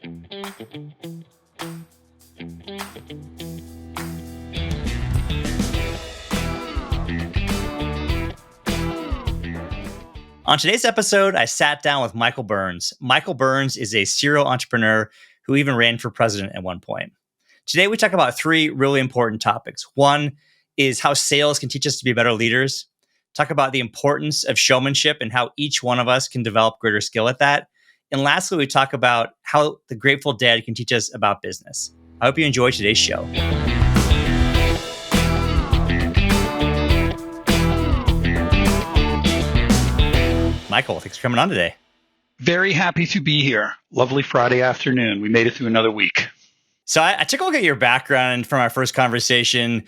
On today's episode, I sat down with Michael Burns. Michael Burns is a serial entrepreneur who even ran for president at one point. Today, we talk about three really important topics. One is how sales can teach us to be better leaders. Talk about the importance of showmanship and how each one of us can develop greater skill at that. And lastly, we talk about how the Grateful Dead can teach us about business. I hope you enjoy today's show. Michael, thanks for coming on today. Very happy to be here. Lovely Friday afternoon. We made it through another week. So I took a look at your background from our first conversation.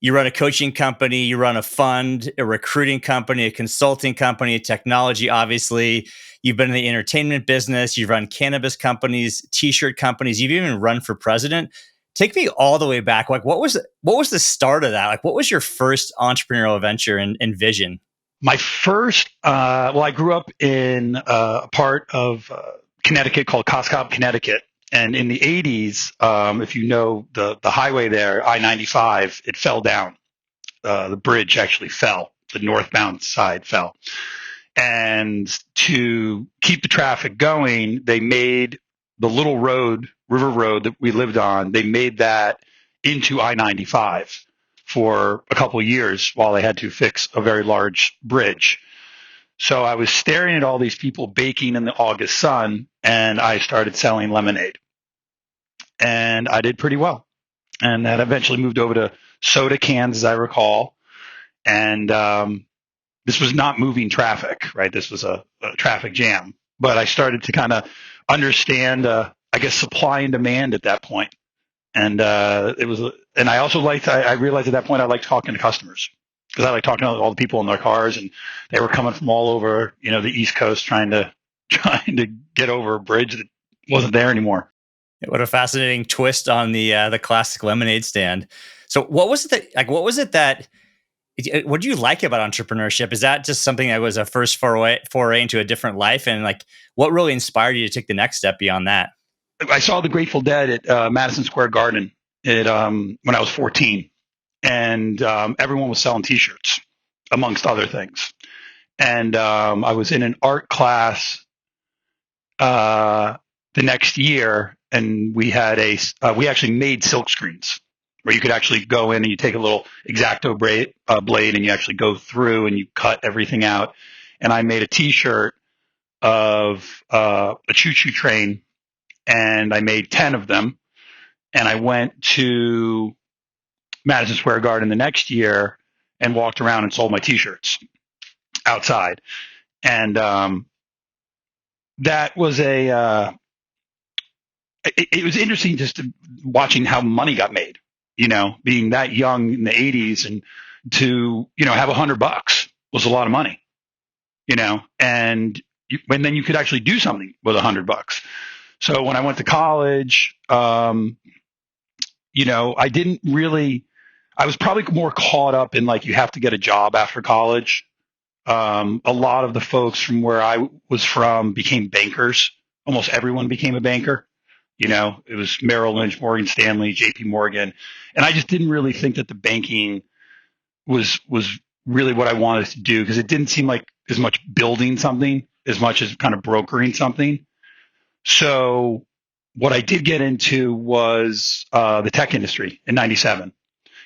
You run a coaching company, you run a fund, a recruiting company, a consulting company, technology, obviously. You've been in the entertainment business. You've run cannabis companies, t-shirt companies. You've even run for president. Take me all the way back. Like, what was the start of that? Like, what was your first entrepreneurial venture and vision? My first, I grew up in a part of Connecticut called Coscob, Connecticut. And in the 80s, if you know the highway there, I-95, it fell down. The bridge actually fell. The northbound side fell. And to keep the traffic going, they made the little road, river road that we lived on, they made that into I-95 for a couple of years while they had to fix a very large bridge. So I was staring at all these people baking in the August sun, and I started selling lemonade. And I did pretty well. And that eventually moved over to soda cans, as I recall. And this was not moving traffic, right? This was a traffic jam. But I started to kind of understand, supply and demand at that point. And and I also I realized at that point I liked talking to customers because I like talking to all the people in their cars, and they were coming from all over, the East Coast trying to get over a bridge that wasn't there anymore. What a fascinating twist on the classic lemonade stand. So what was it that what do you like about entrepreneurship? Is that just something that was a first foray into a different life? And like, what really inspired you to take the next step beyond that? I saw the Grateful Dead at Madison Square Garden when I was 14, and everyone was selling T-shirts, amongst other things. And I was in an art class the next year, and we had we actually made silk screens where you could actually go in and you take a little X-Acto blade and you actually go through and you cut everything out. And I made a T-shirt of a choo-choo train. And I made 10 of them, and I went to Madison Square Garden the next year and walked around and sold my T-shirts outside. And that was it was interesting just watching how money got made, being that young in the 80s, and to, have $100 was a lot of money, and then you could actually do something with $100. So when I went to college, I was probably more caught up in like, you have to get a job after college. A lot of the folks from where I was from became bankers. Almost everyone became a banker. It was Merrill Lynch, Morgan Stanley, JP Morgan. And I just didn't really think that the banking was really what I wanted to do, because it didn't seem like as much building something as much as kind of brokering something. So what I did get into was the tech industry in 97.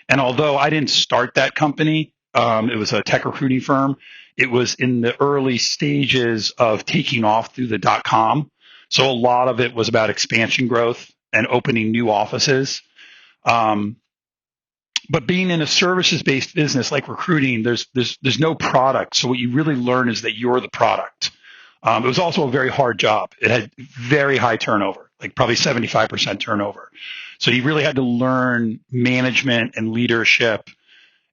And although I didn't start that company, it was a tech recruiting firm. It was in the early stages of taking off through the .com. So a lot of it was about expansion growth and opening new offices. But being in a services-based business like recruiting, there's no product. So what you really learn is that you're the product. It was also a very hard job. It had very high turnover, like probably 75% turnover. So you really had to learn management and leadership.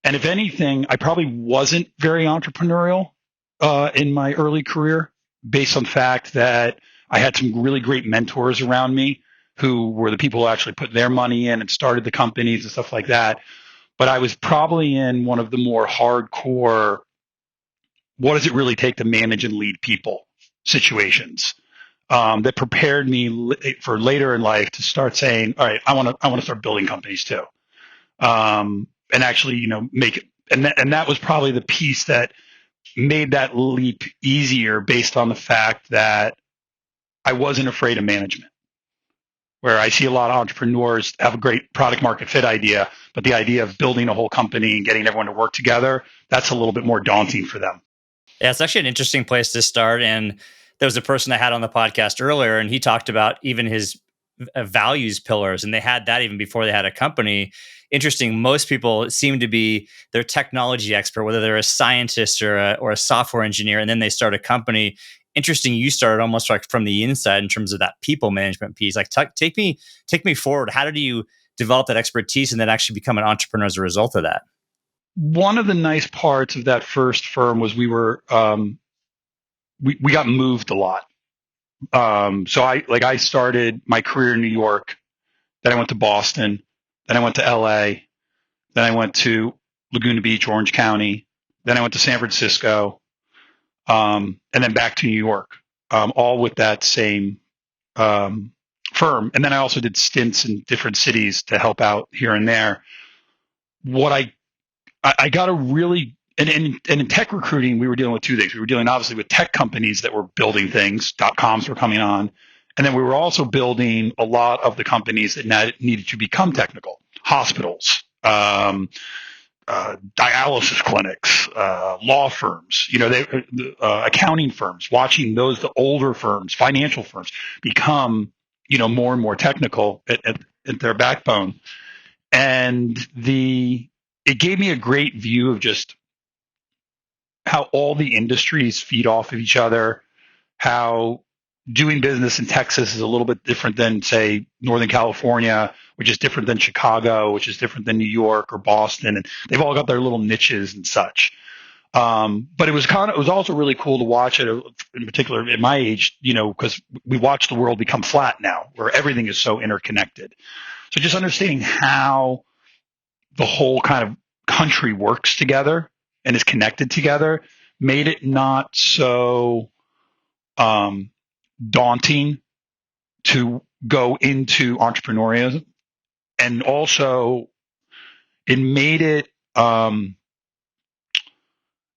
And if anything, I probably wasn't very entrepreneurial in my early career, based on the fact that I had some really great mentors around me who were the people who actually put their money in and started the companies and stuff like that. But I was probably in one of the more hardcore, what does it really take to manage and lead people situations. that prepared me for later in life to start saying, all right, I want to start building companies too. And actually, make it. And that was probably the piece that made that leap easier based on the fact that I wasn't afraid of management. Where I see a lot of entrepreneurs have a great product market fit idea, but the idea of building a whole company and getting everyone to work together, that's a little bit more daunting for them. Yeah, it's actually an interesting place to start. And there was a person I had on the podcast earlier, and he talked about even his values pillars, and they had that even before they had a company. Interesting. Most people seem to be their technology expert, whether they're a scientist or a software engineer, and then they start a company. Interesting. You started almost like from the inside in terms of that people management piece. Like, take me forward. How did you develop that expertise and then actually become an entrepreneur as a result of that? One of the nice parts of that first firm was we got moved a lot. So I started my career in New York, then I went to Boston, then I went to LA, then I went to Laguna Beach, Orange County, then I went to San Francisco, and then back to New York, all with that same firm. And then I also did stints in different cities to help out here and there. What I got a really and in tech recruiting, we were dealing with two things. We were dealing obviously with tech companies that were building things, .coms were coming on. And then we were also building a lot of the companies that needed to become technical, hospitals, dialysis clinics, law firms, accounting firms, watching the older firms, financial firms become, more and more technical at their backbone. And it gave me a great view of just how all the industries feed off of each other, how doing business in Texas is a little bit different than, say, Northern California, which is different than Chicago, which is different than New York or Boston. And they've all got their little niches and such. But it was also really cool to watch it, in particular at my age, because we watch the world become flat now, where everything is so interconnected. So just understanding how the whole kind of country works together and is connected together made it not so daunting to go into entrepreneurialism. And also it made it,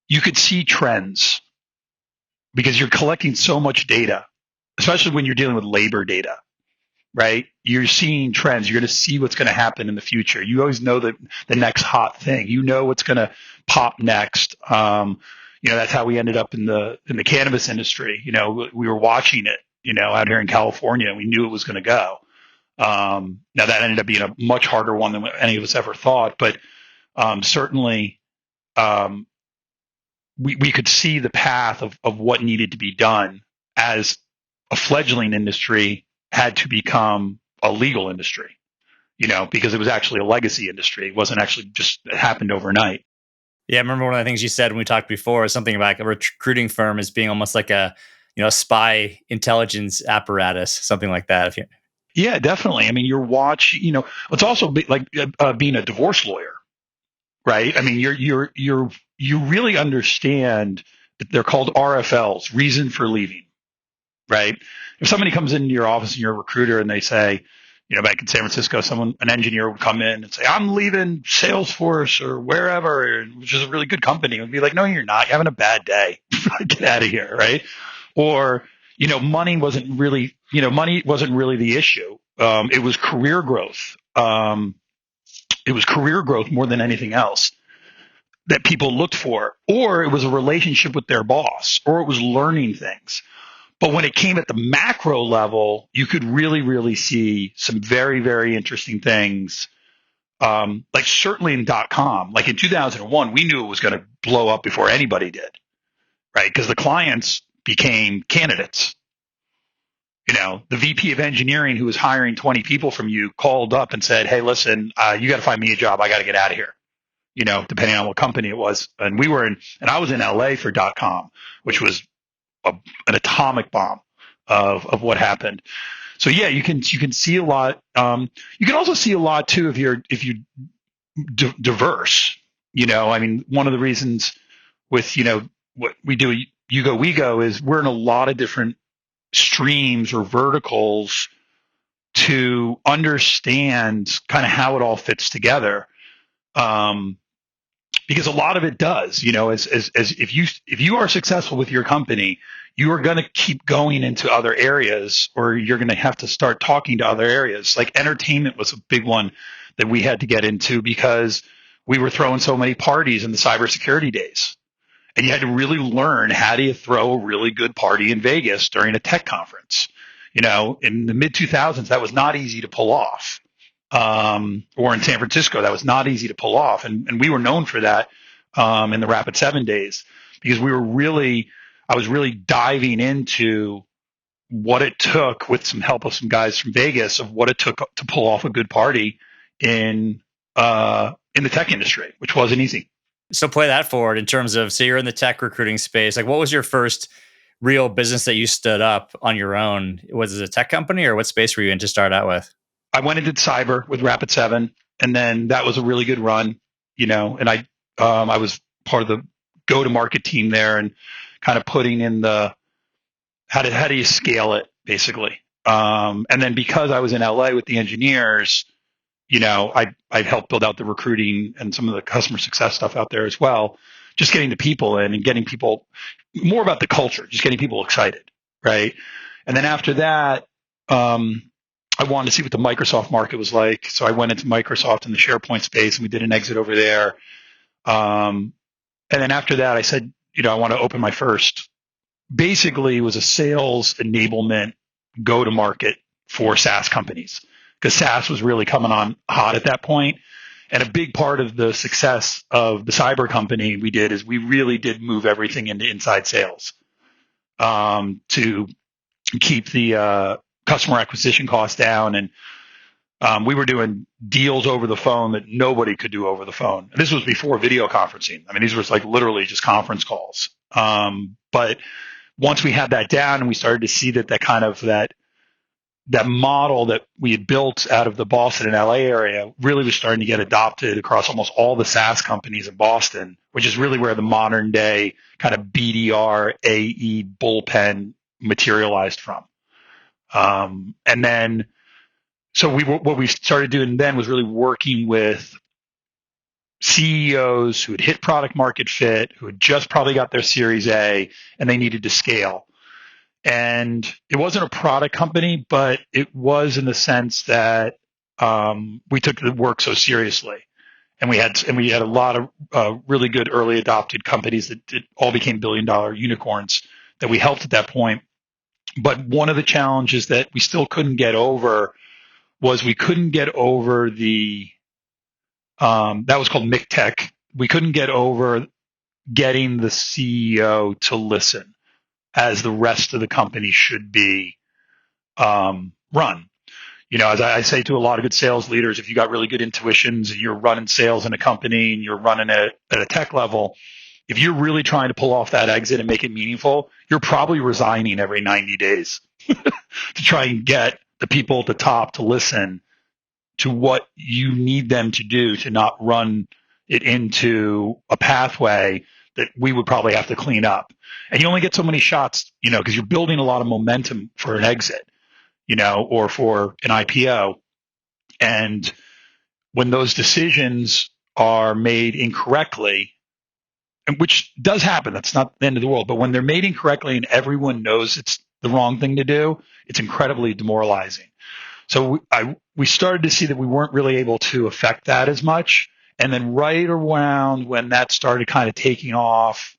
you could see trends because you're collecting so much data, especially when you're dealing with labor data, right? You're seeing trends. You're going to see what's going to happen in the future. You always know the next hot thing. You know what's going to pop next. That's how we ended up in the cannabis industry. We were watching it, out here in California, and we knew it was going to go. Now that ended up being a much harder one than any of us ever thought, but certainly we could see the path of what needed to be done as a fledgling industry had to become a legal industry, because it was actually a legacy industry. It wasn't actually just, it happened overnight. Yeah, I remember one of the things you said when we talked before is something about a recruiting firm as being almost like a spy intelligence apparatus, something like that. Yeah, definitely. I mean, it's also like being a divorce lawyer, right? I mean, you really understand that they're called RFLs, reason for leaving, right? If somebody comes into your office and you're a recruiter and they say, back in San Francisco, an engineer would come in and say, I'm leaving Salesforce or wherever, which is a really good company. And be like, no, you're not. You're having a bad day. Get out of here, right? Or, money wasn't really the issue. It was career growth. It was career growth more than anything else that people looked for. Or it was a relationship with their boss, or it was learning things. But when it came at the macro level, you could really, really see some very, very interesting things. Like certainly in .com, like in 2001, we knew it was going to blow up before anybody did, right? Because the clients became candidates. The VP of engineering who was hiring 20 people from you called up and said, hey, listen, you got to find me a job. I got to get out of here, depending on what company it was. And I was in LA for .com, which was an atomic bomb of what happened. So yeah, you can see a lot. You can also see a lot too if you're diverse. I mean, one of the reasons with what we do, You Go We Go, is we're in a lot of different streams or verticals to understand kind of how it all fits together. Because a lot of it does, as if you are successful with your company, you are going to keep going into other areas, or you're going to have to start talking to other areas. Like entertainment was a big one that we had to get into because we were throwing so many parties in the cybersecurity days. And you had to really learn how do you throw a really good party in Vegas during a tech conference. In the mid 2000s, that was not easy to pull off. Or in San Francisco, that was not easy to pull off. And we were known for that in the Rapid 7 days because I was really diving into what it took with some help of some guys from Vegas of what it took to pull off a good party in the tech industry, which wasn't easy. So play that forward in terms of, so you're in the tech recruiting space. Like, what was your first real business that you stood up on your own? Was it a tech company, or what space were you in to start out with? I went and did cyber with Rapid 7, and then that was a really good run, and I was part of the go-to-market team there and kind of putting in the how do you scale it, basically. And then because I was in LA with the engineers, I helped build out the recruiting and some of the customer success stuff out there as well. Just getting the people in and getting people more about the culture, just getting people excited, right? And then after that, I wanted to see what the Microsoft market was like. So I went into Microsoft in the SharePoint space and we did an exit over there. And then after that, I said, I want to open my first, basically it was a sales enablement go-to-market for SaaS companies because SaaS was really coming on hot at that point. And a big part of the success of the cyber company we did is we really did move everything into inside sales to keep the customer acquisition costs down. And we were doing deals over the phone that nobody could do over the phone. And this was before video conferencing. I mean, these were like literally just conference calls. But once we had that down and we started to see that model that we had built out of the Boston and LA area really was starting to get adopted across almost all the SaaS companies in Boston, which is really where the modern day kind of BDR, AE bullpen materialized from. And then, so what we started doing then was really working with CEOs who had hit product market fit, who had just probably got their Series A, and they needed to scale. And it wasn't a product company, but it was in the sense that we took the work so seriously, and we had a lot of really good early adopted companies that all became billion-dollar unicorns that we helped at that point. But one of the challenges that we still couldn't get over was we couldn't get over the that was called MICTech. We couldn't get over getting the CEO to listen as the rest of the company should be run. As I say to a lot of good sales leaders, if you got really good intuitions and you're running sales in a company and you're running it at a tech level, if you're really trying to pull off that exit and make it meaningful, you're probably resigning every 90 days to try and get the people at the top to listen to what you need them to do to not run it into a pathway that we would probably have to clean up. And you only get so many shots, because you're building a lot of momentum for an exit, or for an IPO. And when those decisions are made incorrectly, and which does happen, that's not the end of the world, but when they're made incorrectly and everyone knows it's the wrong thing to do, it's incredibly demoralizing. So we started to see that we weren't really able to affect that as much. And then right around when that started kind of taking off,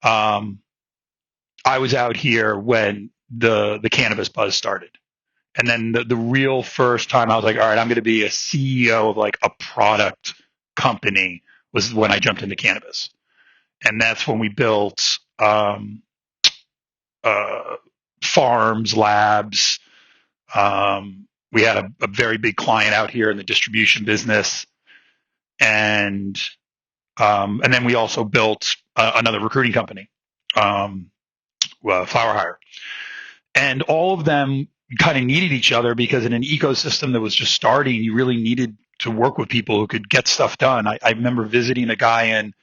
I was out here when the cannabis buzz started. And then the real first time I was like, all right, I'm going to be a CEO of like a product company was when I jumped into cannabis. And that's when we built farms, labs. We had a very big client out here in the distribution business. And then we also built another recruiting company, Flower Hire. And all of them kind of needed each other because in an ecosystem that was just starting, you really needed to work with people who could get stuff done. I remember visiting a guy in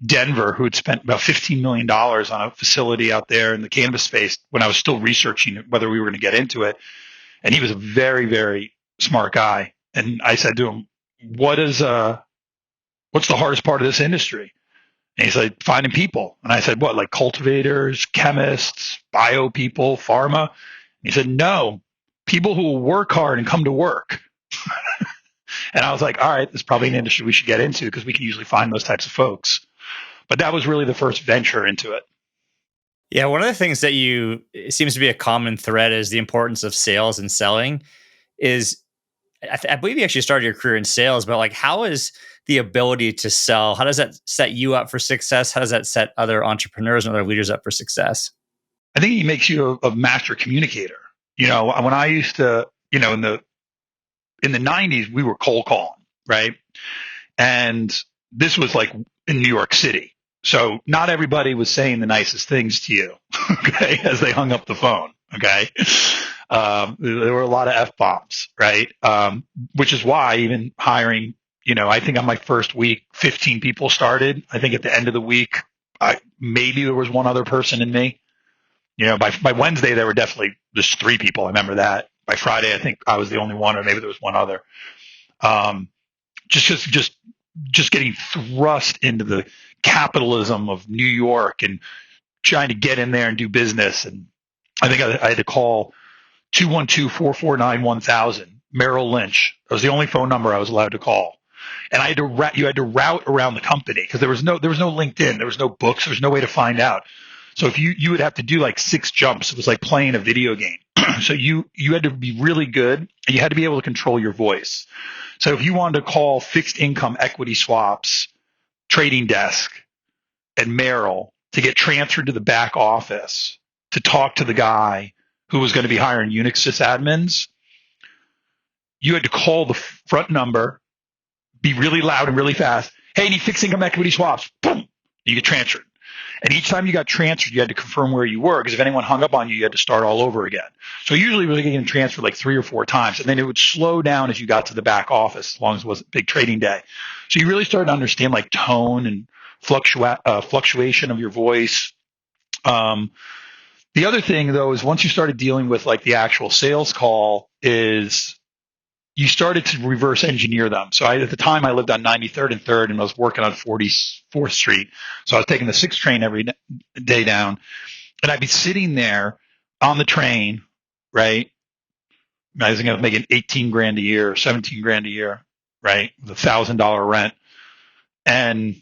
Denver who had spent about $15 million on a facility out there in the cannabis space when I was still researching whether we were going to get into it. And he was a very, very smart guy. And I said to him, what's the hardest part of this industry? And he said, finding people. And I said, what, like cultivators, chemists, bio people, pharma? And he said, no, people who will work hard and come to work. And I was like, all right, this is probably an industry we should get into because we can usually find those types of folks. But that was really the first venture into it. Yeah, one of the things that it seems to be a common thread is the importance of sales and selling. Is I believe you actually started your career in sales, but like, how is the ability to sell? How does that set you up for success? How does that set other entrepreneurs and other leaders up for success? I think it makes you a master communicator. When I used to, in the 90s, we were cold calling, right? And this was like in New York City. So not everybody was saying the nicest things to you, okay, as they hung up the phone, okay? There were a lot of F-bombs, right? Which is why even hiring, I think on my first week, 15 people started. I think at the end of the week, maybe there was one other person in me. By Wednesday, there were definitely just 3 people. I remember that. By Friday, I think I was the only one, or maybe there was one other. Just getting thrust into the capitalism of New York and trying to get in there and do business. And I think I had to call 212-449-1000, Merrill Lynch. That was the only phone number I was allowed to call. And you had to route around the company because there was no LinkedIn, there was no books, there was no way to find out. So if you would have to do like 6 jumps. It was like playing a video game. So you had to be really good, and you had to be able to control your voice. So if you wanted to call fixed income equity swaps, trading desk, and Merrill to get transferred to the back office to talk to the guy who was going to be hiring Unix sysadmins, you had to call the front number, be really loud and really fast. Hey, I need fixed income equity swaps. Boom. You get transferred. And each time you got transferred, you had to confirm where you were because if anyone hung up on you, you had to start all over again. So usually we were getting transferred like 3 or 4 times, and then it would slow down as you got to the back office, as long as it wasn't a big trading day. So you really started to understand like tone and fluctuation of your voice. The other thing, though, is once you started dealing with like the actual sales call is you started to reverse engineer them. So at the time I lived on 93rd and 3rd and I was working on 44th Street. So I was taking the 6 train every day down, and I'd be sitting there on the train, right? I think I was making 18 grand a year, 17 grand a year, right? With $1,000 rent. And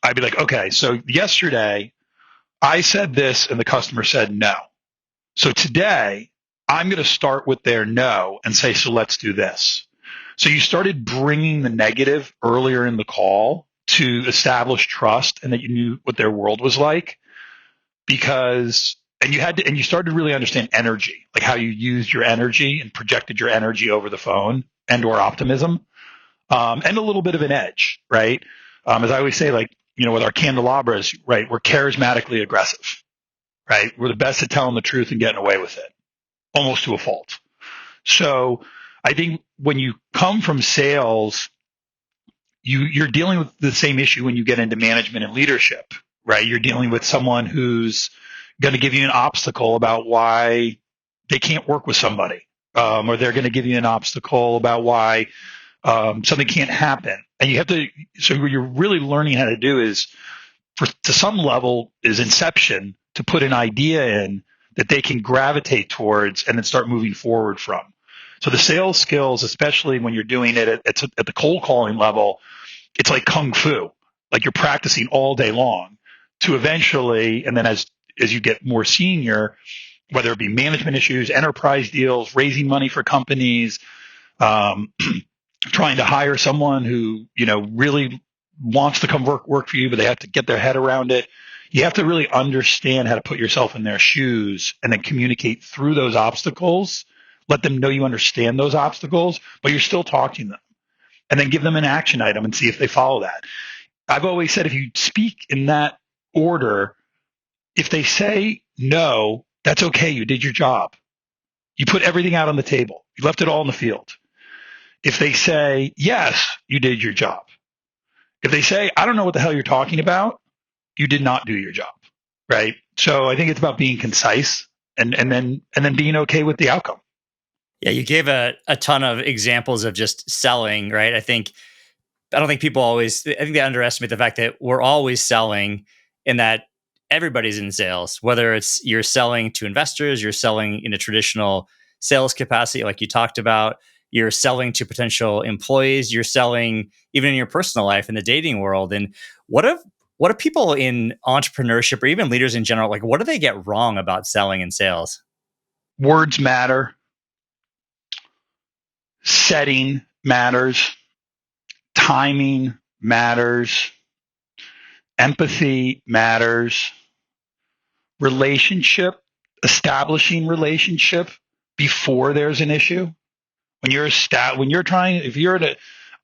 I'd be like, okay, so yesterday I said this and the customer said no. So today I'm going to start with their no and say, so let's do this. So you started bringing the negative earlier in the call to establish trust and that you knew what their world was like and you started to really understand energy, like how you used your energy and projected your energy over the phone and or optimism, and a little bit of an edge, right? As I always say, like, with our candelabras, right? We're charismatically aggressive, right? We're the best at telling the truth and getting away with it, almost to a fault. So I think when you come from sales, you're dealing with the same issue when you get into management and leadership, right? You're dealing with someone who's going to give you an obstacle about why they can't work with somebody, or they're going to give you an obstacle about why something can't happen. And so what you're really learning how to do is, to some level, is inception, to put an idea in that they can gravitate towards and then start moving forward from. So the sales skills, especially when you're doing it at the cold calling level, it's like kung fu. Like you're practicing all day long to eventually, and then as you get more senior, whether it be management issues, enterprise deals, raising money for companies, trying to hire someone who, really wants to come work for you, but they have to get their head around it. You have to really understand how to put yourself in their shoes and then communicate through those obstacles. Let them know you understand those obstacles, but you're still talking to them. And then give them an action item and see if they follow that. I've always said if you speak in that order, if they say no, that's okay. You did your job. You put everything out on the table. You left it all in the field. If they say yes, you did your job. If they say, I don't know what the hell you're talking about, you did not do your job. Right. So I think it's about being concise and then being okay with the outcome. Yeah, you gave a ton of examples of just selling, right? I don't think people always, I think they underestimate the fact that we're always selling and that everybody's in sales, whether it's you're selling to investors, you're selling in a traditional sales capacity, like you talked about, you're selling to potential employees, you're selling even in your personal life in the dating world. And what if, what do people in entrepreneurship or even leaders in general, like what do they get wrong about selling and sales? Words matter. Setting matters. Timing matters. Empathy matters. Relationship, establishing relationship before there's an issue. When you're trying, if you're an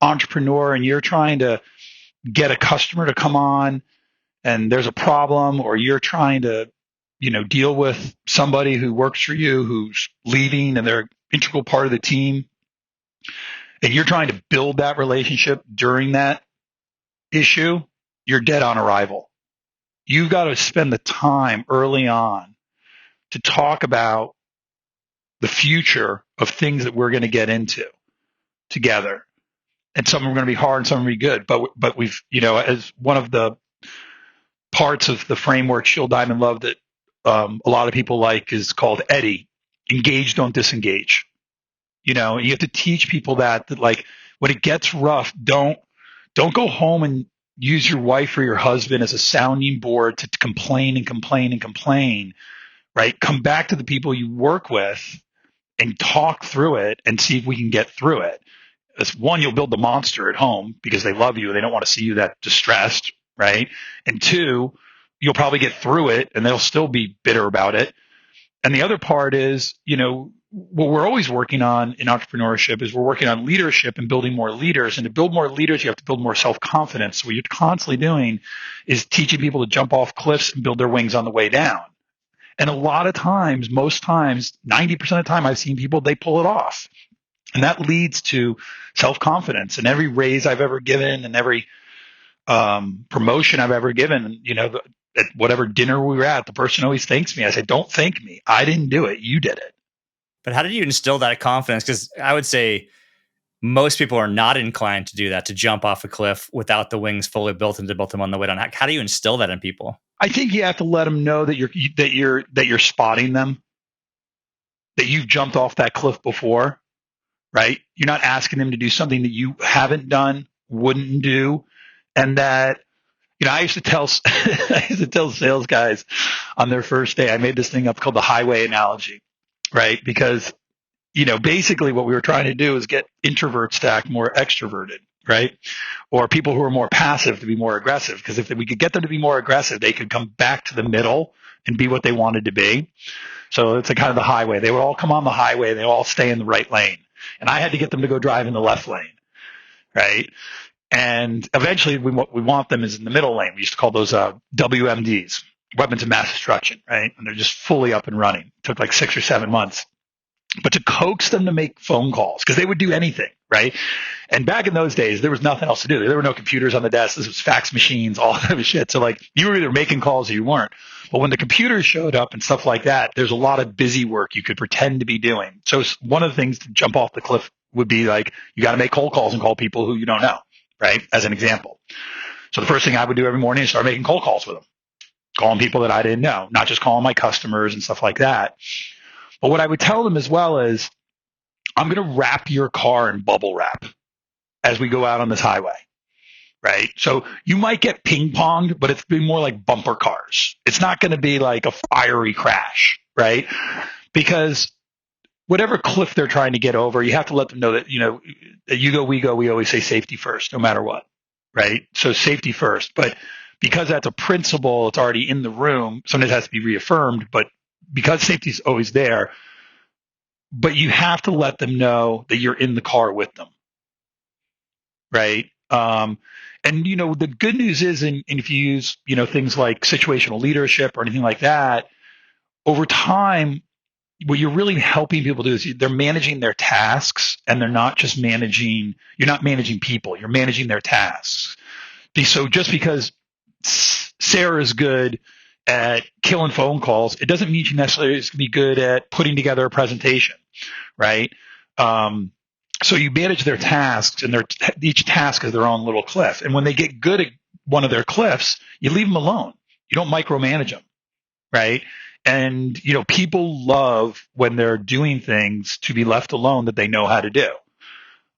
entrepreneur and you're trying to get a customer to come on and there's a problem, or you're trying to, deal with somebody who works for you who's leaving and they're an integral part of the team, and you're trying to build that relationship during that issue, you're dead on arrival. You've got to spend the time early on to talk about the future of things that we're going to get into together. And some are going to be hard and some are going to be good. But we've, as one of the parts of the framework, Shield Diamond Love, that a lot of people like is called Eddie, engage, don't disengage. You have to teach people that like when it gets rough, don't go home and use your wife or your husband as a sounding board to complain and complain and complain, right? Come back to the people you work with and talk through it and see if we can get through it. As one, you'll build the monster at home because they love you and they don't want to see you that distressed, right? And two, you'll probably get through it and they'll still be bitter about it. And the other part is, what we're always working on in entrepreneurship is we're working on leadership and building more leaders. And to build more leaders, you have to build more self-confidence. So what you're constantly doing is teaching people to jump off cliffs and build their wings on the way down. And a lot of times, most times, 90% of the time I've seen people, they pull it off. And that leads to self-confidence. And every raise I've ever given and every promotion I've ever given, at whatever dinner we were at, the person always thanks me. I say, don't thank me. I didn't do it. You did it. But how did you instill that confidence? Because I would say most people are not inclined to do that, to jump off a cliff without the wings fully built and to build them on the way down. How do you instill that in people? I think you have to let them know that you're spotting them, that you've jumped off that cliff before, right? You're not asking them to do something that you haven't done, wouldn't do, and that I used to tell sales guys on their first day. I made this thing up called the highway analogy, right? Because basically what we were trying to do is get introverts to act more extroverted, right? Or people who are more passive to be more aggressive. Because if we could get them to be more aggressive, they could come back to the middle and be what they wanted to be. So it's a kind of the highway. They would all come on the highway. They all stay in the right lane. And I had to get them to go drive in the left lane, right? And eventually what we want them is in the middle lane. We used to call those WMDs, weapons of mass destruction, right? And they're just fully up and running. It took like 6 or 7 months. But to coax them to make phone calls, because they would do anything, right? And back in those days, there was nothing else to do. There were no computers on the desk. This was fax machines, all that of shit. So like you were either making calls or you weren't. But when the computers showed up and stuff like that, there's a lot of busy work you could pretend to be doing. So one of the things to jump off the cliff would be like, you got to make cold calls and call people who you don't know, right? As an example. So the first thing I would do every morning is start making cold calls with them, calling people that I didn't know, not just calling my customers and stuff like that. But what I would tell them as well is, I'm going to wrap your car in bubble wrap as we go out on this highway, right? So you might get ping ponged, but it's been more like bumper cars. It's not going to be like a fiery crash, right? Because whatever cliff they're trying to get over, you have to let them know that, that you go, we go, we always say safety first, no matter what, right? So safety first. But because that's a principle, it's already in the room, sometimes it has to be reaffirmed, but because safety is always there, but you have to let them know that you're in the car with them, right? And the good news is, and if you use things like situational leadership or anything like that, over time, what you're really helping people do is they're managing their tasks, and they're not just managing. You're not managing people; you're managing their tasks. So just because Sarah's good at killing phone calls, it doesn't mean she necessarily is going to be good at putting together a presentation, right? So you manage their tasks, and each task is their own little cliff. And when they get good at one of their cliffs, you leave them alone. You don't micromanage them, right? And people love when they're doing things to be left alone that they know how to do.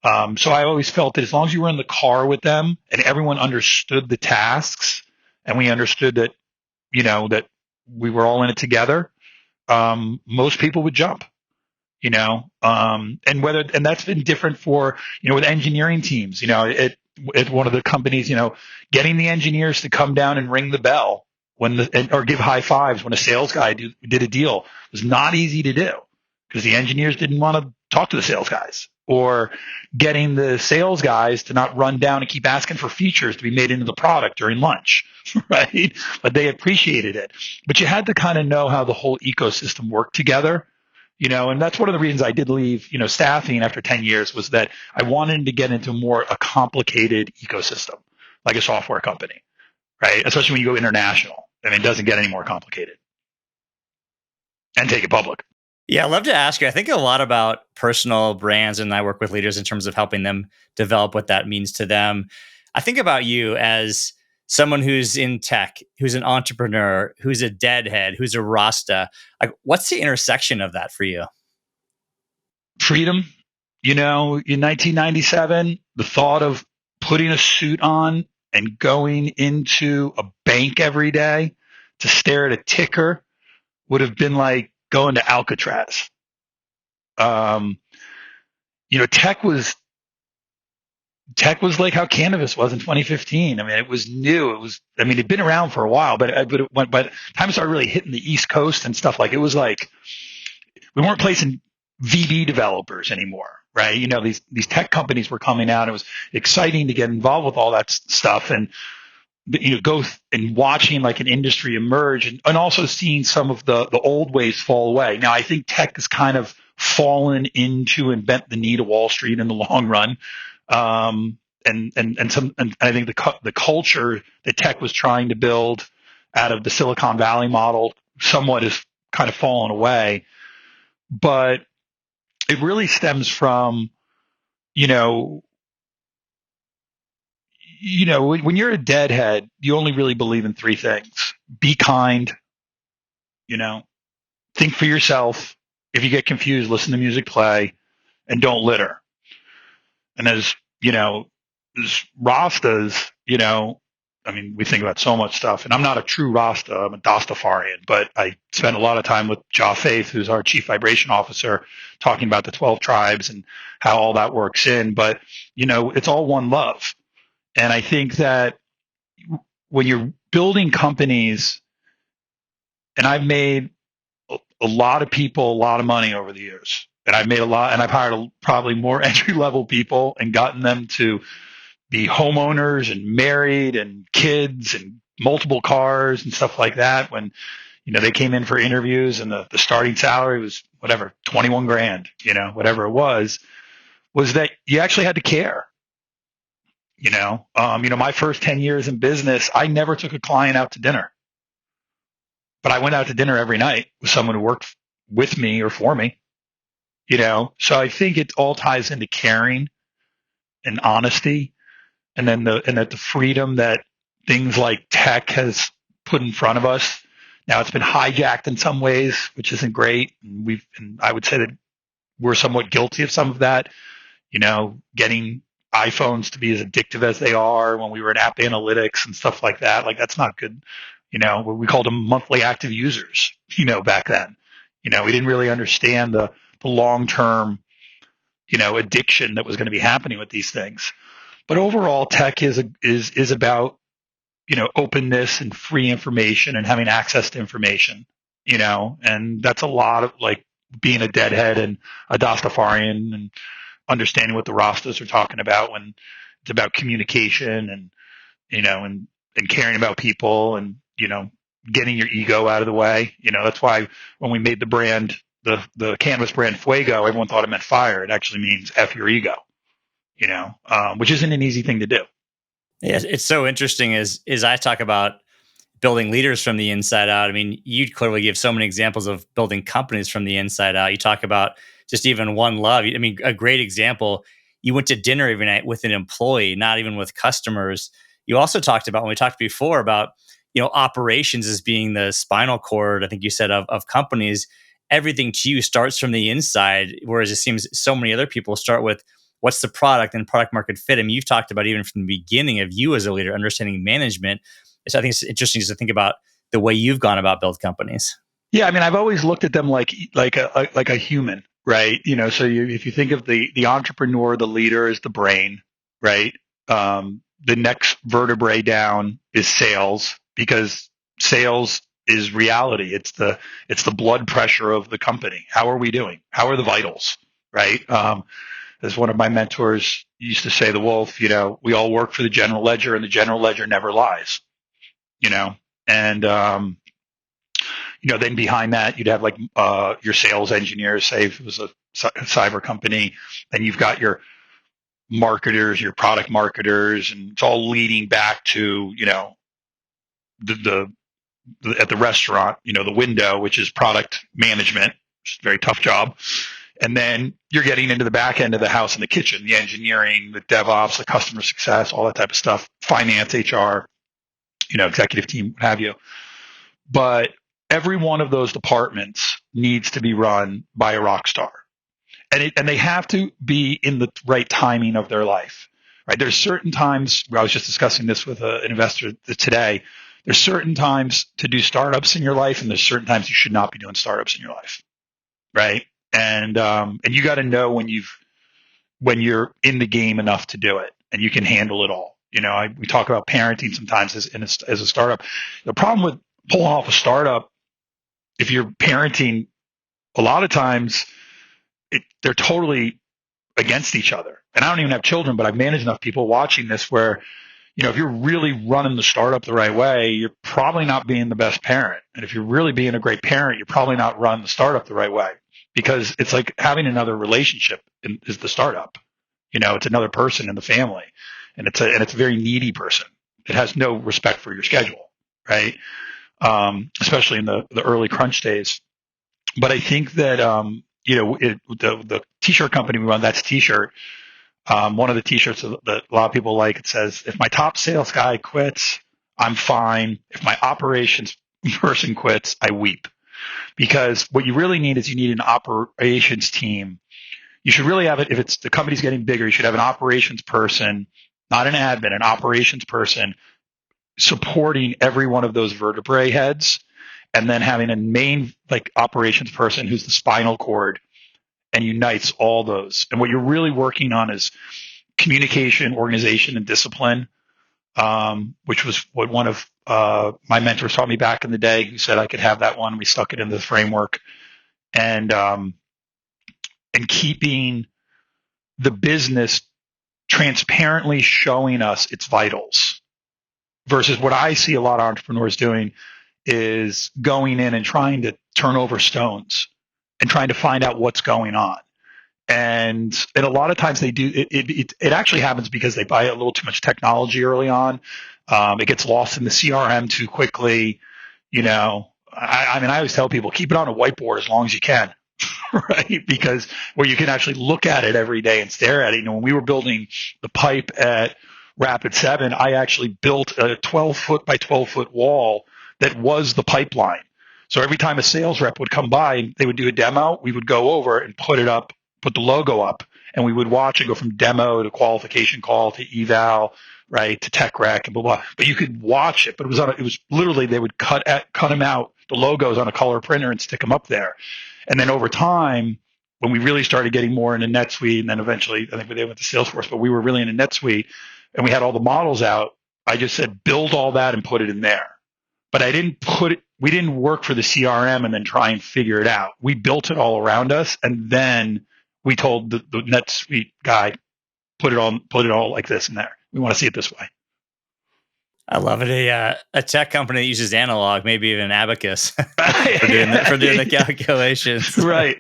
So I always felt that as long as you were in the car with them and everyone understood the tasks, and we understood that that we were all in it together, most people would jump. And that's been different for with engineering teams. At one of the companies, getting the engineers to come down and ring the bell or give high fives when a sales guy did a deal was not easy to do, because the engineers didn't want to talk to the sales guys, or getting the sales guys to not run down and keep asking for features to be made into the product during lunch, right? But they appreciated it. But you had to kind of know how the whole ecosystem worked together. And that's one of the reasons I did leave, staffing after 10 years, was that I wanted to get into a complicated ecosystem, like a software company, right? Especially when you go international. I mean, it doesn't get any more complicated. And take it public. Yeah, I'd love to ask you. I think a lot about personal brands, and I work with leaders in terms of helping them develop what that means to them. I think about you as someone who's in tech, who's an entrepreneur, who's a deadhead, who's a Rasta. Like, what's the intersection of that for you? Freedom. In 1997, the thought of putting a suit on and going into a bank every day to stare at a ticker would have been like going to Alcatraz. Tech was like how cannabis was in 2015. I mean, it was new. It'd been around for a while, but it went, by the time it started really hitting the East Coast and stuff, like, it was like, we weren't placing VB developers anymore, right? These tech companies were coming out. It was exciting to get involved with all that stuff, and go and watching like an industry emerge, and also seeing some of the old ways fall away. Now, I think tech has kind of fallen into and bent the knee to Wall Street in the long run. And I think the culture that tech was trying to build out of the Silicon Valley model somewhat has kind of fallen away. But it really stems from, when you're a deadhead, you only really believe in three things: be kind, think for yourself. If you get confused, listen to music play, and don't litter. And as Rastas, we think about so much stuff, and I'm not a true Rasta. I'm a Dostafarian, but I spent a lot of time with Ja Faith, who's our chief vibration officer, talking about the 12 tribes and how all that works in. But, it's all one love. And I think that when you're building companies, and I've made a lot of people a lot of money over the years, and I've made a lot, and I've hired probably more entry level people and gotten them to be homeowners and married and kids and multiple cars and stuff like that. When, they came in for interviews, and the starting salary was whatever, 21 grand, whatever it was that you actually had to care. My first 10 years in business, I never took a client out to dinner, but I went out to dinner every night with someone who worked with me or for me, so I think it all ties into caring and honesty. And then the freedom that things like tech has put in front of us. Now, it's been hijacked in some ways, which isn't great. And I would say that we're somewhat guilty of some of that, getting iPhones to be as addictive as they are when we were in app analytics and stuff like that. Like, that's not good. We called them monthly active users, back then. We didn't really understand the long-term, addiction that was going to be happening with these things. But overall, tech is about, openness and free information and having access to information, and that's a lot of like being a deadhead and a Dostafarian, and understanding what the Rastas are talking about when it's about communication and, and caring about people, and, getting your ego out of the way. That's why when we made the brand, the cannabis brand Fuego, everyone thought it meant fire. It actually means F your ego. Which isn't an easy thing to do. Yeah, it's so interesting as I talk about building leaders from the inside out. I mean, you clearly give so many examples of building companies from the inside out. You talk about just even one love. I mean, a great example, you went to dinner every night with an employee, not even with customers. You also talked about, when we talked before about, operations as being the spinal cord, I think you said, of companies. Everything to you starts from the inside, whereas it seems so many other people start with what's the product and product market fit. I mean, you've talked about even from the beginning of you as a leader, understanding management. So I think it's interesting just to think about the way you've gone about build companies. Yeah, I mean, I've always looked at them like a human, right? So if you think of the entrepreneur, the leader is the brain, right? The next vertebrae down is sales, because sales is reality. It's the blood pressure of the company. How are we doing? How are the vitals, right? As one of my mentors used to say, the Wolf, we all work for the general ledger, and the general ledger never lies, you know, and then behind that, you'd have like your sales engineers, say if it was a cyber company, then you've got your marketers, your product marketers, and it's all leading back to, the at the restaurant, the window, which is product management, which is a very tough job. And then you're getting into the back end of the house in the kitchen, the engineering, the DevOps, the customer success, all that type of stuff, finance, HR, executive team, what have you. But every one of those departments needs to be run by a rock star. And they have to be in the right timing of their life, right? There's certain times where I was just discussing this with an investor today. There's certain times to do startups in your life, and there's certain times you should not be doing startups in your life, right? And you got to know when you're in the game enough to do it, and you can handle it all. We talk about parenting sometimes as a startup. The problem with pulling off a startup, if you're parenting, a lot of times they're totally against each other. And I don't even have children, but I've managed enough people watching this where, if you're really running the startup the right way, you're probably not being the best parent. And if you're really being a great parent, you're probably not running the startup the right way, because it's like having another relationship is the startup. It's another person in the family, and it's a very needy person. It has no respect for your schedule, right? Especially in the early crunch days. But I think that, the t-shirt company we run, that's T-shirt. One of the T-shirts that a lot of people like, it says, if my top sales guy quits, I'm fine. If my operations person quits, I weep. Because what you really need is you need an operations team. You should really have it, if it's the company's getting bigger, you should have an operations person, not an admin, an operations person supporting every one of those vertebrae heads, and then having a main operations person who's the spinal cord and unites all those. And what you're really working on is communication, organization, and discipline, which was what one of my mentors taught me back in the day, who said I could have that one. We stuck it into the framework, and keeping the business transparently showing us its vitals, versus what I see a lot of entrepreneurs doing is going in and trying to turn over stones and trying to find out what's going on. And a lot of times they do it actually happens because they buy a little too much technology early on. It gets lost in the CRM too quickly. I mean, I always tell people, keep it on a whiteboard as long as you can, right? Because where you can actually look at it every day and stare at it. When we were building the pipe at Rapid 7, I actually built a 12-foot by 12-foot wall that was the pipeline. So every time a sales rep would come by, they would do a demo, we would go over and put the logo up, and we would watch it go from demo to qualification call to eval, right, to tech rec and blah, blah. But you could watch it, but it was literally, they would cut them out, the logos on a color printer, and stick them up there. And then over time, when we really started getting more into NetSuite, and then eventually I think they went to Salesforce, but we were really into NetSuite, and we had all the models out, I just said, build all that and put it in there. But we didn't work for the CRM and then try and figure it out. We built it all around us, and then we told the NetSuite guy, put it all like this in there. We want to see it this way. I love it. A tech company that uses analog, maybe even an abacus for doing the calculations. Right.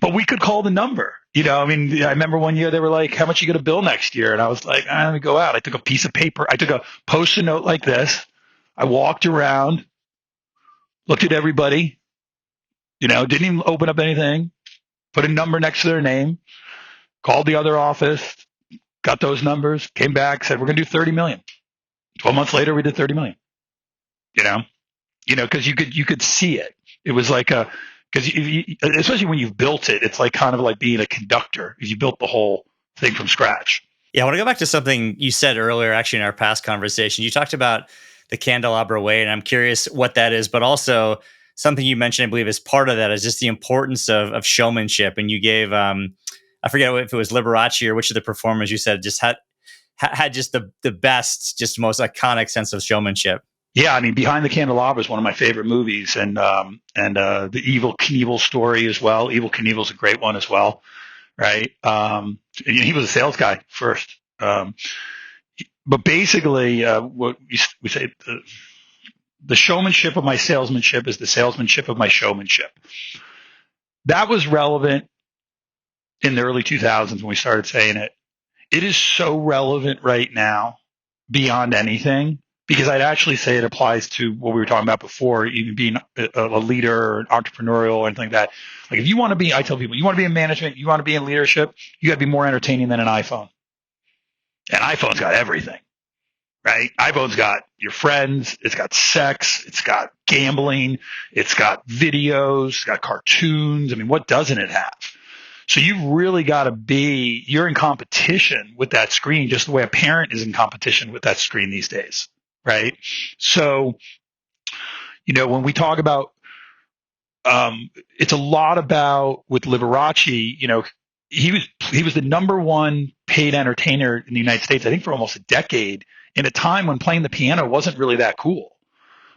But we could call the number. I mean, I remember one year they were like, how much you going to bill next year? And I was like, let me go out. I took a piece of paper. I took a post-it note like this. I walked around, looked at everybody, didn't even open up anything, put a number next to their name, called the other office, got those numbers, came back, said, we're going to do 30 million. 12 months later, we did 30 million, because you could see it. It was like because especially when you've built it, it's like kind of like being a conductor because you built the whole thing from scratch. Yeah, I want to go back to something you said earlier, actually, in our past conversation. You talked about the Candelabra Way, and I'm curious what that is, but also something you mentioned, I believe, as part of that is just the importance of showmanship. And you gave, I forget if it was Liberace or which of the performers you said just had just the best, just most iconic sense of showmanship. Yeah, I mean, Behind the Candelabra is one of my favorite movies, and the Evil Knievel story as well. Evil Knievel's a great one as well, right? He was a sales guy first, but basically, what we say, the showmanship of my salesmanship is the salesmanship of my showmanship. That was relevant in the early 2000s when we started saying it. It is so relevant right now, beyond anything. Because I'd actually say it applies to what we were talking about before, even being a leader or an entrepreneurial or anything like that. Like if you want to be, I tell people, you want to be in management, you want to be in leadership, you got to be more entertaining than an iPhone. And iPhone's got everything, right? iPhone's got your friends, it's got sex, it's got gambling, it's got videos, it's got cartoons. I mean, what doesn't it have? So you've really got to you're in competition with that screen just the way a parent is in competition with that screen these days. Right. So, when we talk about, it's a lot about with Liberace, he was the number one paid entertainer in the United States, I think for almost a decade, in a time when playing the piano wasn't really that cool.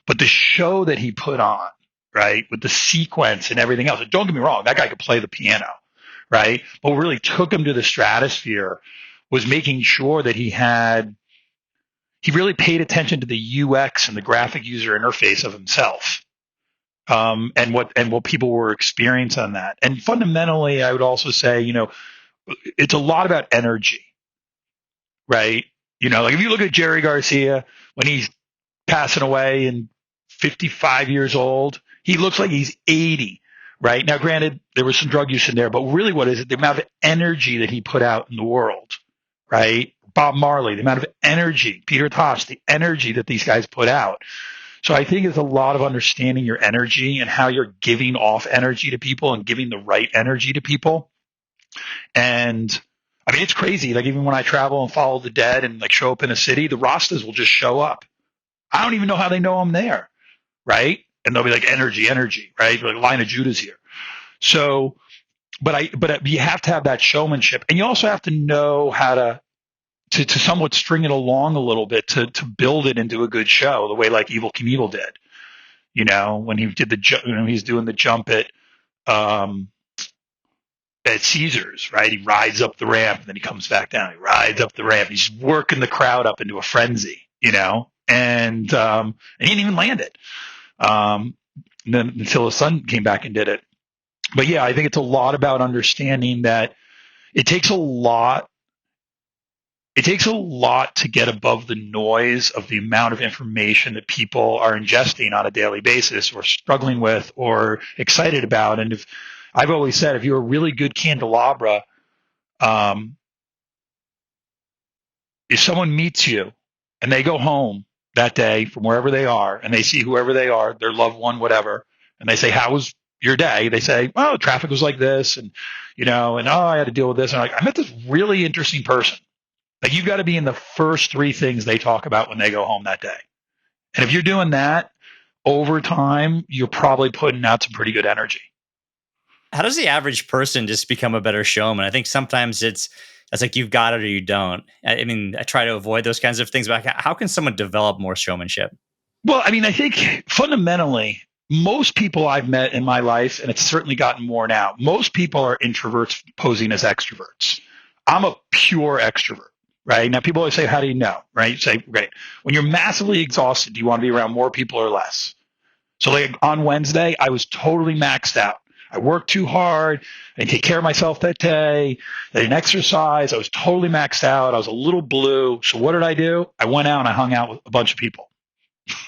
But the show that he put on, right, with the sequence and everything else, don't get me wrong, that guy could play the piano, right? But what really took him to the stratosphere was making sure that he really paid attention to the UX and the graphic user interface of himself, and what people were experiencing on that. And fundamentally, I would also say, it's a lot about energy, right? Like if you look at Jerry Garcia when he's passing away and 55 years old, he looks like he's 80, right? Now, granted, there was some drug use in there, but really, what is it? The amount of energy that he put out in the world, right? Bob Marley, the amount of energy, Peter Tosh, the energy that these guys put out. So I think it's a lot of understanding your energy and how you're giving off energy to people and giving the right energy to people. And I mean, it's crazy. Like even when I travel and follow the dead and like show up in a city, the Rastas will just show up. I don't even know how they know I'm there, right? And they'll be like, energy, right? Like Line of Judah's here. So, but you have to have that showmanship, and you also have to know how to somewhat string it along a little bit to build it into a good show, the way like Evil Knievel did, when he did he's doing the jump at Caesars, right? He rides up the ramp and then he comes back down. He rides up the ramp. He's working the crowd up into a frenzy, and he didn't even land it. And then until his son came back and did it. But yeah, I think it's a lot about understanding that it takes a lot to get above the noise of the amount of information that people are ingesting on a daily basis or struggling with or excited about. And I've always said, if you're a really good candelabra, if someone meets you and they go home that day from wherever they are and they see whoever they are, their loved one, whatever, and they say, how was your day? They say, oh, traffic was like this. And, and oh, I had to deal with this. And I met this really interesting person. Like you've got to be in the first three things they talk about when they go home that day. And if you're doing that over time, you're probably putting out some pretty good energy. How does the average person just become a better showman? I think sometimes it's like you've got it or you don't. I mean, I try to avoid those kinds of things, but how can someone develop more showmanship? Well, I mean, I think fundamentally, most people I've met in my life, and it's certainly gotten more now, most people are introverts posing as extroverts. I'm a pure extrovert. Right? Now, people always say, how do you know? Right? You say, great. When you're massively exhausted, do you want to be around more people or less? So like on Wednesday, I was totally maxed out. I worked too hard. I didn't take care of myself that day. I didn't exercise. I was totally maxed out. I was a little blue. So what did I do? I went out and I hung out with a bunch of people,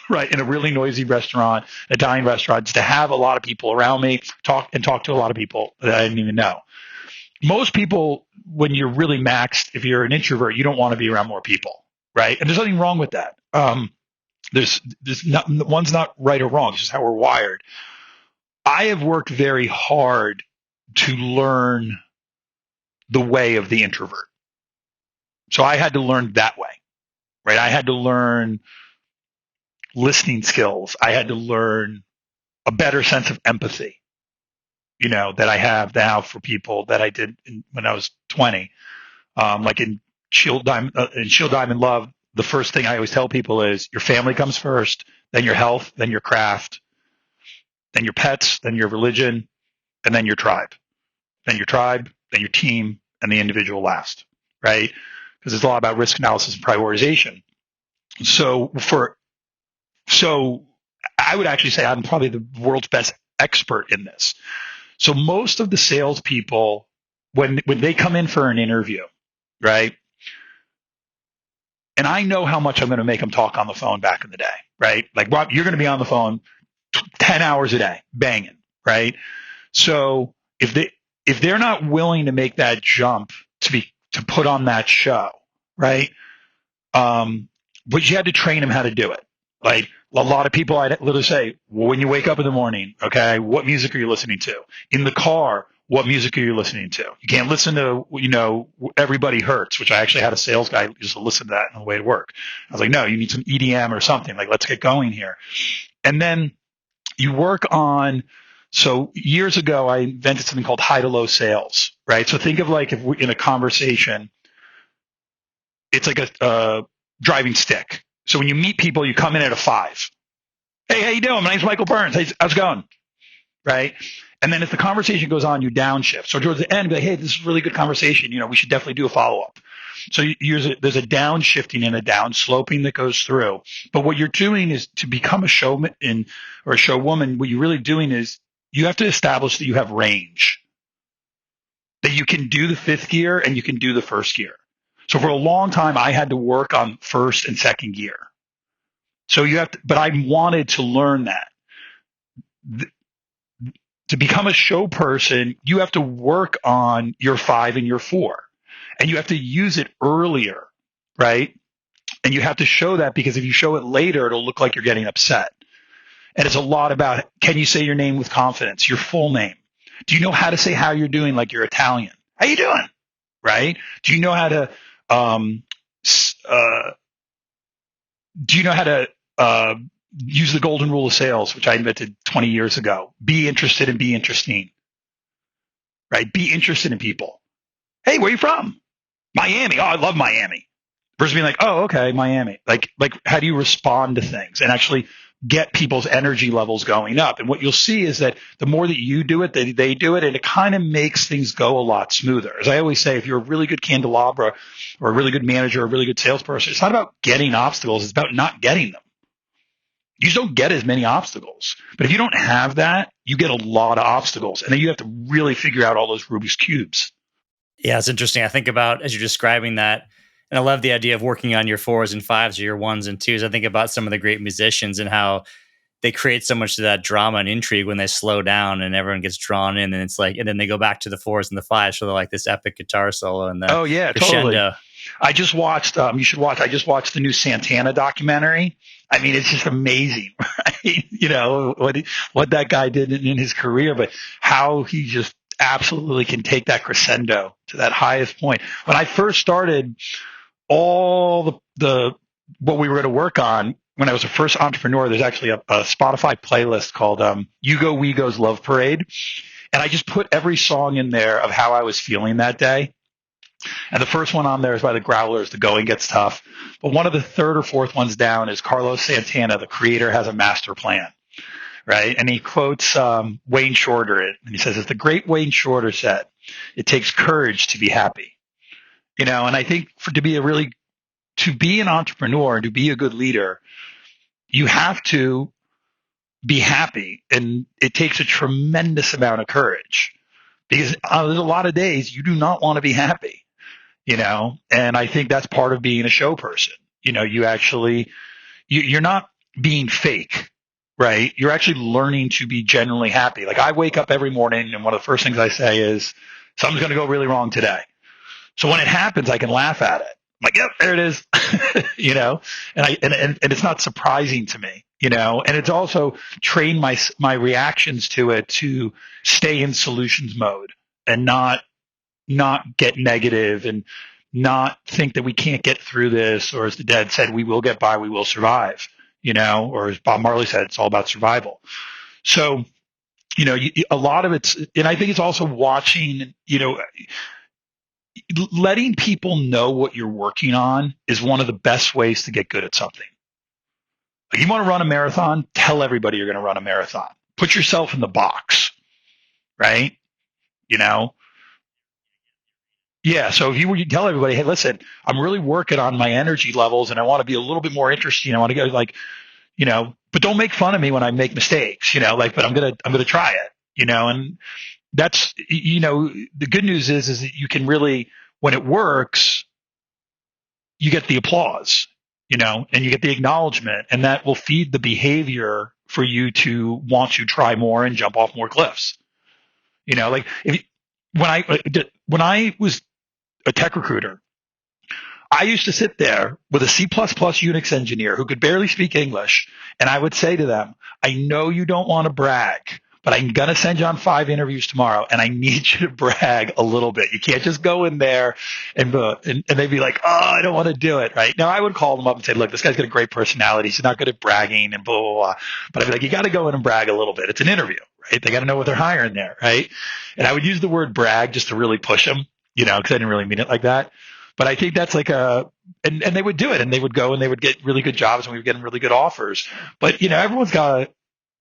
right? In a really noisy restaurant, Italian restaurant, just to have a lot of people around me, talk to a lot of people that I didn't even know. Most people, when you're really maxed, if you're an introvert, you don't want to be around more people, right? And there's nothing wrong with that. There's not, one's not right or wrong. It's just how we're wired. I have worked very hard to learn the way of the introvert. So I had to learn that way, right? I had to learn listening skills. I had to learn a better sense of empathy, that I have now for people that I did when I was 20. Like in Shield Diamond Love, the first thing I always tell people is your family comes first, then your health, then your craft, then your pets, then your religion, and then your tribe. Then your tribe, then your team, and the individual last, right? Because it's a lot about risk analysis and prioritization. So I would actually say I'm probably the world's best expert in this. So most of the salespeople, when they come in for an interview, right? And I know how much I'm going to make them talk on the phone back in the day, right? Like, Rob, you're going to be on the phone 10 hours a day, banging, right? So if they're not willing to make that jump to put on that show, right? But you had to train them how to do it. Like a lot of people, I'd literally say, well, when you wake up in the morning, okay, what music are you listening to? In the car, what music are you listening to? You can't listen to, Everybody Hurts, which I actually had a sales guy just listen to that on the way to work. I was like, no, you need some EDM or something. Like, let's get going here. And then you work on, so years ago, I invented something called high to low sales, right? So think of like if we're in a conversation, it's like a driving stick. So when you meet people, you come in at a 5. Hey, how you doing? My name's Michael Burns. Hey, how's it going? Right? And then as the conversation goes on, you downshift. So towards the end, be like, hey, this is a really good conversation. We should definitely do a follow-up. So there's a downshifting and a downsloping that goes through. But what you're doing is to become a showman or a showwoman, what you're really doing is you have to establish that you have range, that you can do the 5th gear and you can do the 1st gear. So for a long time, I had to work on 1st and 2nd gear. So but I wanted to learn that. To become a show person, you have to work on your 5 and your 4, and you have to use it earlier, right? And you have to show that, because if you show it later, it'll look like you're getting upset. And it's a lot about, can you say your name with confidence, your full name? Do you know how to say how you're doing like you're Italian? How you doing? Right? Do you know how to use the golden rule of sales, which I invented 20 years ago? Be interested and be interesting, right? Be interested in people. Hey, where are you from? Miami. Oh, I love Miami. Versus being like, oh, okay, Miami. Like how do you respond to things and actually get people's energy levels going up? And what you'll see is that the more that you do it, they do it, and it kind of makes things go a lot smoother. As I always say, if you're a really good candelabra or a really good manager or a really good salesperson, it's not about getting obstacles. It's about not getting them. You just don't get as many obstacles. But if you don't have that, you get a lot of obstacles. And then you have to really figure out all those Rubik's Cubes. Yeah, it's interesting. I think about, as you're describing that, and I love the idea of working on your 4s and 5s or your 1s and 2s. I think about some of the great musicians and how they create so much of that drama and intrigue when they slow down and everyone gets drawn in, and it's like, and then they go back to the 4s and the 5s for like this epic guitar solo and the crescendo. Totally. I just watched. You should watch. I just watched the new Santana documentary. I mean, it's just amazing, right? What that guy did in his career, but how he just absolutely can take that crescendo to that highest point. When I first started, all the what we were going to work on when I was a first entrepreneur, there's actually a Spotify playlist called You Go We Go's Love Parade, and I just put every song in there of how I was feeling that day. And the first one on there is by the Growlers, The Going Gets Tough. But one of the 3rd or 4th ones down is Carlos Santana, The Creator Has a Master Plan, right? And he quotes Wayne Shorter, and he says, as the great Wayne Shorter said, it takes courage to be happy. And I think to be an entrepreneur and to be a good leader, you have to be happy. And it takes a tremendous amount of courage because there's a lot of days you do not want to be happy, and I think that's part of being a show person. You actually, you're not being fake, right? You're actually learning to be genuinely happy. Like I wake up every morning and one of the first things I say is something's going to go really wrong today. So when it happens, I can laugh at it. I'm like, yep, there it is, and it's not surprising to me, and it's also trained my reactions to it to stay in solutions mode and not get negative and not think that we can't get through this, or as the dad said, we will get by, we will survive, or as Bob Marley said, it's all about survival. So, a lot of it's, and I think it's also watching, letting people know what you're working on is one of the best ways to get good at something. Like you want to run a marathon, tell everybody you're going to run a marathon. Put yourself in the box, right? Yeah. So if you tell everybody, hey, listen, I'm really working on my energy levels and I want to be a little bit more interesting. I want to go but don't make fun of me when I make mistakes, but I'm going to try it, and that's, the good news is that you can really, when it works, you get the applause, and you get the acknowledgement, and that will feed the behavior for you to want to try more and jump off more cliffs. Like when I was a tech recruiter, I used to sit there with a C++ Unix engineer who could barely speak English, and I would say to them, I know you don't want to brag, but I'm going to send you on 5 interviews tomorrow, and I need you to brag a little bit. You can't just go in there and they'd be like, oh, I don't want to do it, right? Now, I would call them up and say, look, this guy's got a great personality. He's not good at bragging and blah, blah, blah. But I'd be like, you got to go in and brag a little bit. It's an interview, right? They got to know what they're hiring there, right? And I would use the word brag just to really push them, because I didn't really mean it like that. But I think that's like and they would do it, and they would go and they would get really good jobs, and we would get them really good offers. But everyone's got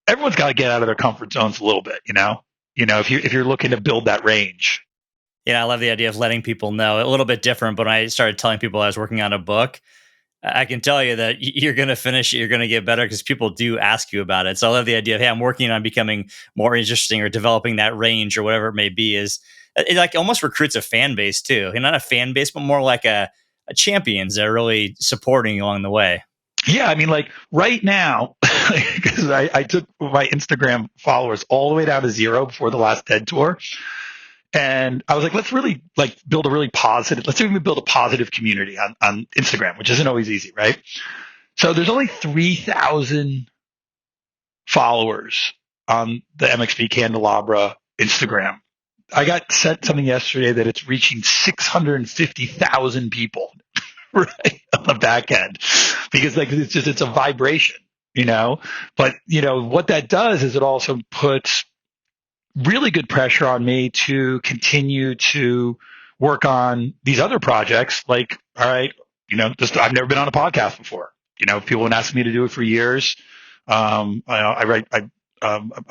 to get out of their comfort zones a little bit. If you're looking to build that range. Yeah, I love the idea of letting people know. A little bit different, but when I started telling people I was working on a book, I can tell you that you're going to finish it, you're going to get better because people do ask you about it. So I love the idea of, hey, I'm working on becoming more interesting or developing that range or whatever it may be. It like almost recruits a fan base too. And not a fan base, but more like a champions that are really supporting you along the way. Yeah, I mean, like right now, because I took my Instagram followers all the way down to 0 before the last TED tour. And I was like, let's really build a really positive, let's even build a positive community on Instagram, which isn't always easy, right? So there's only 3,000 followers on the MXP Candelabra Instagram. I got sent something yesterday that it's reaching 650,000 people, right, on the back end, because it's a vibration, but what that does is it also puts really good pressure on me to continue to work on these other projects. Like, all right, I've never been on a podcast before. People have asked me to do it for years. I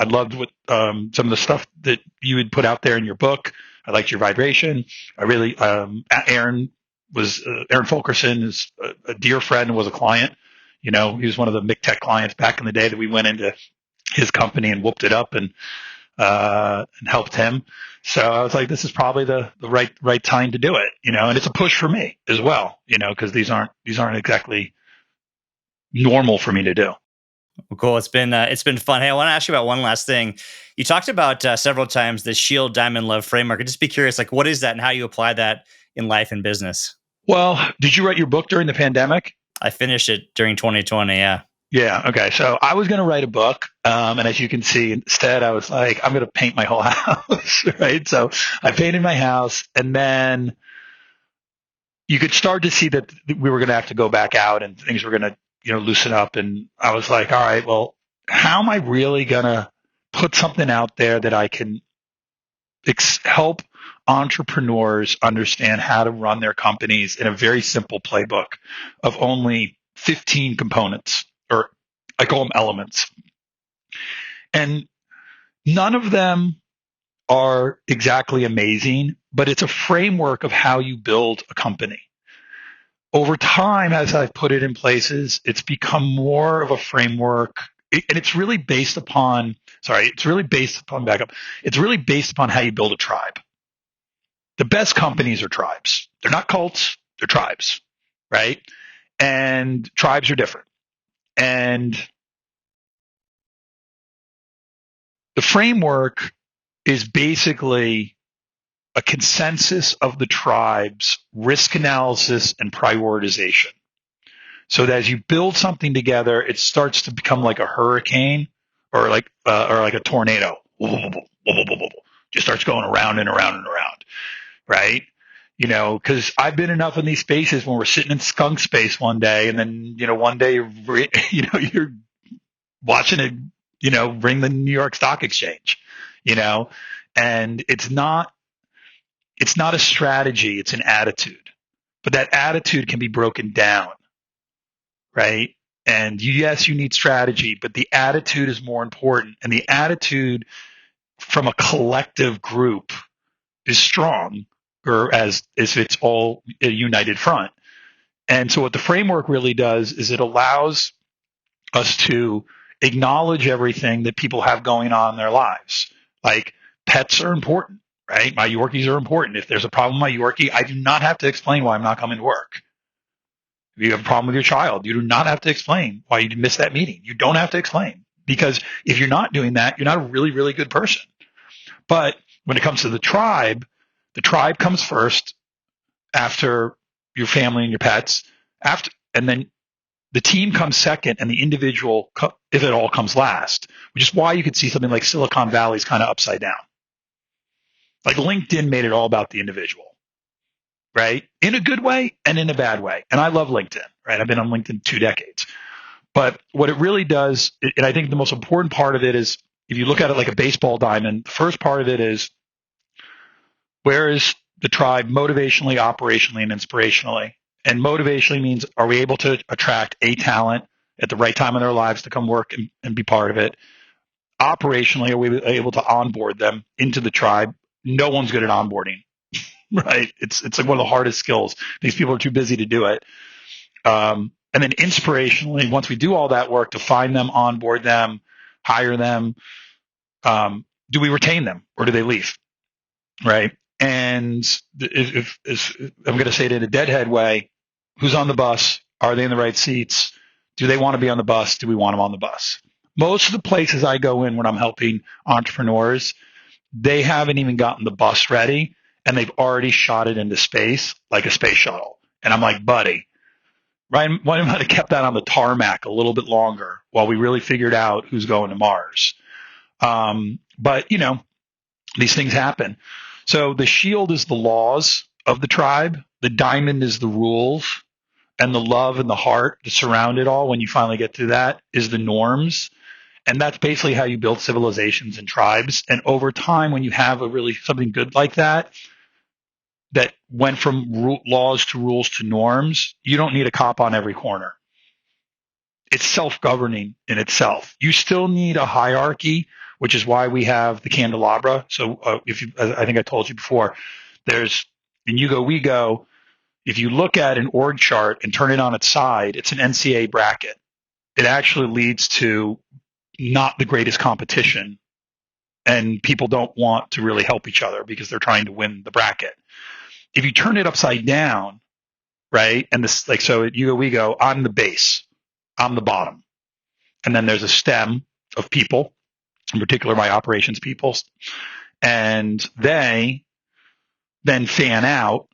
loved what some of the stuff that you had put out there in your book. I liked your vibration. I really, Aaron Fulkerson is a dear friend and was a client. He was one of the McTech clients back in the day that we went into his company and whooped it up and helped him. So I was like, this is probably the right time to do it, and it's a push for me as well, because these aren't exactly normal for me to do. Well, cool. It's been fun. Hey, I want to ask you about one last thing. You talked about several times the Shield Diamond Love framework. I'd just be curious, like, what is that and how you apply that in life and business? Well, did you write your book during the pandemic? I finished it during 2020. Yeah. Yeah. Okay. So I was going to write a book. And as you can see, instead, I was like, I'm going to paint my whole house. Right. So I painted my house, and then you could start to see that we were going to have to go back out and things were going to, loosen up. And I was like, all right, well, how am I really going to put something out there that I can help entrepreneurs understand how to run their companies in a very simple playbook of only 15 components, or I call them elements. And none of them are exactly amazing, but it's a framework of how you build a company. Over time, as I've put it in places, it's become more of a framework and it's really based upon, it's really based upon backup. It's really based upon how you build a tribe. The best companies are tribes. They're not cults, they're tribes, right? And tribes are different. And the framework is basically a consensus of the tribe's risk analysis and prioritization. So that as you build something together, it starts to become like a hurricane or like a tornado. Just starts going around and around and around, right? You know, because I've been enough in these spaces when we're sitting in skunk space one day, and then one day you're watching it, ring the New York Stock Exchange, and it's not a strategy, it's an attitude, but that attitude can be broken down, right? And yes, you need strategy, but the attitude is more important, and the attitude from a collective group is strong, or as if it's all a united front. And so what the framework really does is it allows us to acknowledge everything that people have going on in their lives. Like, pets are important, right? My Yorkies are important. If there's a problem with my Yorkie, I do not have to explain why I'm not coming to work. If you have a problem with your child, you do not have to explain why you missed that meeting. You don't have to explain, because if you're not doing that, you're not a really, really good person. But when it comes to the tribe comes first, after your family and your pets, and then the team comes second, and the individual, if it all, comes last, which is why you could see something like Silicon Valley's kind of upside down. Like LinkedIn made it all about the individual, right? In a good way and in a bad way. And I love LinkedIn, right? I've been on LinkedIn 2 decades. But what it really does, and I think the most important part of it is, if you look at it like a baseball diamond, the first part of it is, where is the tribe motivationally, operationally, and inspirationally? And motivationally means, are we able to attract a talent at the right time in their lives to come work and be part of it? Operationally, are we able to onboard them into the tribe? No one's good at onboarding, right? It's like one of the hardest skills. These people are too busy to do it. And then inspirationally, once we do all that work to find them, onboard them, hire them, do we retain them, or do they leave, right? And if I'm going to say it in a deadhead way, who's on the bus? Are they in the right seats? Do they want to be on the bus? Do we want them on the bus? Most of the places I go in when I'm helping entrepreneurs, they haven't even gotten the bus ready, and they've already shot it into space like a space shuttle. And I'm like, buddy, Ryan, why might have kept that on the tarmac a little bit longer while we really figured out who's going to Mars? But these things happen. So the shield is the laws of the tribe. The diamond is the rules, and the love and the heart that surround it all. When you finally get to that, is the norms. And that's basically how you build civilizations and tribes. And over time, when you have something good like that went from laws to rules to norms, you don't need a cop on every corner. It's self-governing in itself. You still need a hierarchy, which is why we have the Candelabra. So I think I told you before, there's in You Go, We Go, if you look at an org chart and turn it on its side, it's an NCA bracket. It actually leads to not the greatest competition, and people don't want to really help each other because they're trying to win the bracket. If you turn it upside down, right, and this, like, so at You Go, We Go, I'm the base, I'm the bottom, and then there's a stem of people, in particular my operations people, and they then fan out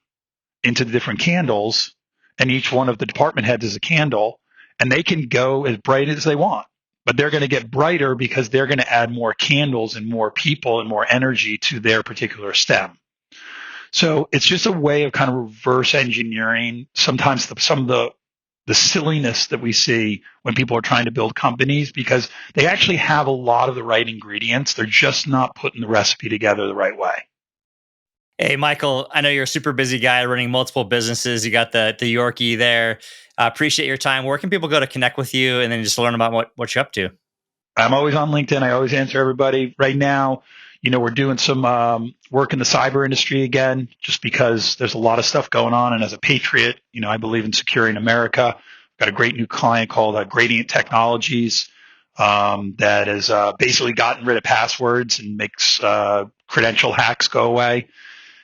into the different candles, and each one of the department heads is a candle, and they can go as bright as they want, but they're going to get brighter because they're going to add more candles and more people and more energy to their particular stem. So it's just a way of kind of reverse engineering sometimes some of the silliness that we see when people are trying to build companies, because they actually have a lot of the right ingredients. They're just not putting the recipe together the right way. Hey, Michael, I know you're a super busy guy running multiple businesses. You got the Yorkie there. Appreciate your time. Where can people go to connect with you and then just learn about what you're up to? I'm always on LinkedIn. I always answer everybody. Right now, we're doing some work in the cyber industry again, just because there's a lot of stuff going on. And as a patriot, I believe in securing America. Got a great new client called Gradient Technologies. that has basically gotten rid of passwords and makes credential hacks go away.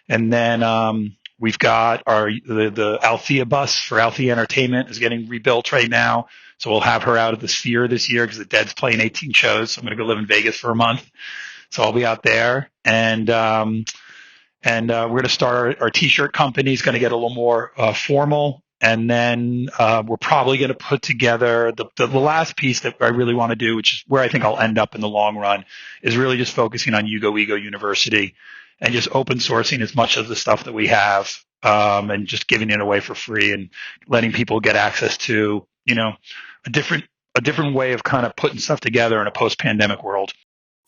And then we've got the Althea bus for Althea Entertainment is getting rebuilt right now. So we'll have her out at the Sphere this year because the Dead's playing 18 shows. So I'm going to go live in Vegas for a month. So I'll be out there. And we're going to start our T-shirt company. Is going to get a little more formal. And then we're probably going to put together the last piece that I really want to do, which is where I think I'll end up in the long run, is really just focusing on Yugo Ego University and just open sourcing as much of the stuff that we have and just giving it away for free and letting people get access to, a different way of kind of putting stuff together in a post-pandemic world.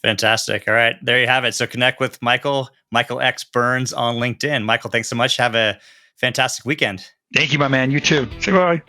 Fantastic. All right. There you have it. So connect with Michael X Burns on LinkedIn. Michael, thanks so much. Have a fantastic weekend. Thank you, my man. You too. Say bye.